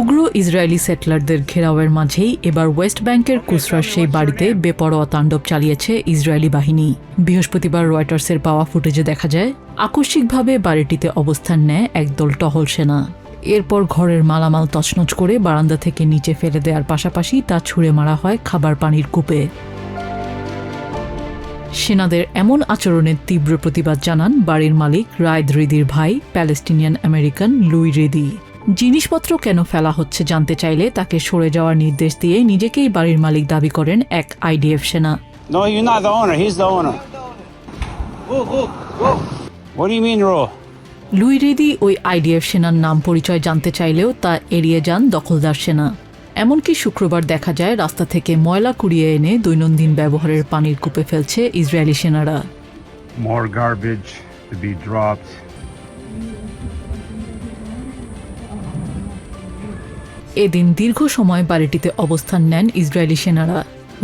উগ্র ইসরায়েলি সেটলারদের ঘেরাওয়ের মাঝেই এবার ওয়েস্ট ব্যাংকের কুসরার সেই বাড়িতে বেপরোয়া তাণ্ডব চালিয়েছে ইসরায়েলি বাহিনী। বৃহস্পতিবার রয়টার্সের পাওয়া ফুটেজে দেখা যায় আকস্মিকভাবে বাড়িটিতে অবস্থান নেয় একদল টহল সেনা। এরপর ঘরের মালামাল তছনছ করে বারান্দা থেকে নিচে ফেলে দেওয়ার পাশাপাশি তা ছুঁড়ে মারা হয় খাবার পানির কূপে। সেনাদের এমন আচরণের তীব্র প্রতিবাদ জানান বাড়ির মালিক রায়েদ রিদির ভাই প্যালেস্টিনিয়ান আমেরিকান লুই রিদি। জিনিসপত্র কেন ফেলা হচ্ছে জানতে চাইলে তাকে সরে যাওয়ার নির্দেশ দিয়ে নিজেকেই বাড়ির মালিক দাবি করেন এক আইডিএফ সেনা। No, you're not the owner. He's the owner. What do you mean, roll? লুই রিদি ওই আইডিএফ সেনার নাম পরিচয় জানতে চাইলেও তা এড়িয়ে যান দখলদার সেনা। এমনকি শুক্রবার দেখা যায় রাস্তা থেকে ময়লা কুড়িয়ে এনে দৈনন্দিন ব্যবহারের পানির কূপে ফেলছে ইসরায়েলি সেনারা। More garbage to be dropped. এদিন দীর্ঘ সময় বাড়িটিতে অবস্থান নেন ইসরায়েলি সেনারা।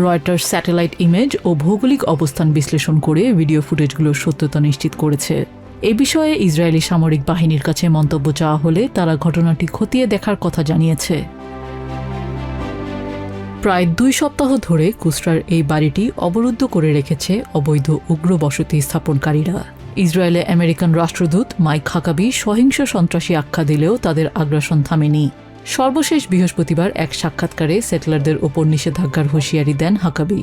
রয়টার্স স্যাটেলাইট ইমেজ ও ভৌগোলিক অবস্থান বিশ্লেষণ করে ভিডিও ফুটেজগুলোর সত্যতা নিশ্চিত করেছে। এ বিষয়ে ইসরায়েলি সামরিক বাহিনীর কাছে মন্তব্য চাওয়া হলে তারা ঘটনাটি খতিয়ে দেখার কথা জানিয়েছে। প্রায় 2 সপ্তাহ ধরে কুসরার এই বাড়িটি অবরুদ্ধ করে রেখেছে অবৈধ উগ্র বসতি স্থাপনকারীরা। ইসরায়েলে আমেরিকান রাষ্ট্রদূত মাইক হাকাবি সহিংস সন্ত্রাসী আখ্যা দিলেও তাদের আগ্রাসন থামেনি। সর্বশেষ বৃহস্পতিবার এক সাক্ষাৎকারে সেটলারদের ওপর নিষেধাজ্ঞার হুঁশিয়ারি দেন হাকাবি।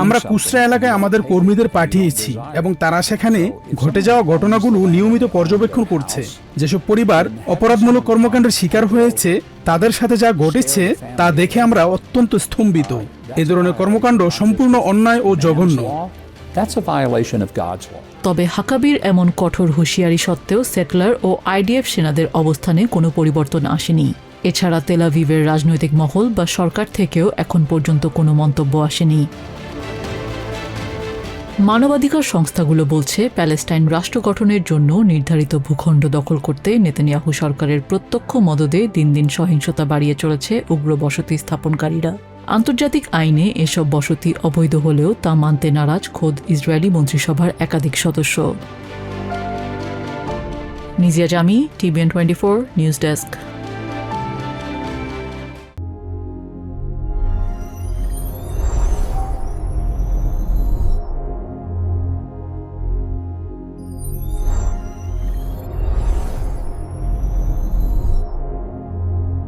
আমরা কুসরা এলাকায় আমাদের কর্মীদের পাঠিয়েছি এবং তারা সেখানে ঘটে যাওয়া ঘটনাগুলো নিয়মিত পর্যবেক্ষণ করছে। যেসব পরিবার অপরাধমূলক কর্মকাণ্ডের শিকার হয়েছে তাদের সাথে যা ঘটেছে তা দেখে আমরা অত্যন্ত স্তম্ভিত। এ ধরনের কর্মকাণ্ড সম্পূর্ণ অন্যায় ও জঘন্য। তবে হাকাবির এমন কঠোর হুঁশিয়ারি সত্ত্বেও সেটলার ও আইডিএফ সেনাদের অবস্থানে কোনো পরিবর্তন আসেনি। এছাড়া তেল আভিভের রাজনৈতিক মহল বা সরকার থেকেও এখন পর্যন্ত কোনো মন্তব্য আসেনি। মানবাধিকার সংস্থাগুলো বলছে প্যালেস্টাইন রাষ্ট্র গঠনের জন্য নির্ধারিত ভূখণ্ড দখল করতে নেতানিয়াহু সরকারের প্রত্যক্ষ মদদে দিন দিন সহিংসতা বাড়িয়ে চলেছে উগ্র বসতি স্থাপনকারীরা। আন্তর্জাতিক আইনে এসব বসতি অবৈধ হলেও তা মানতে নারাজ খোদ ইসরায়েলি মন্ত্রিসভার একাধিক সদস্য। নিজিয়া জামি, TVN24 নিউজ ডেস্ক।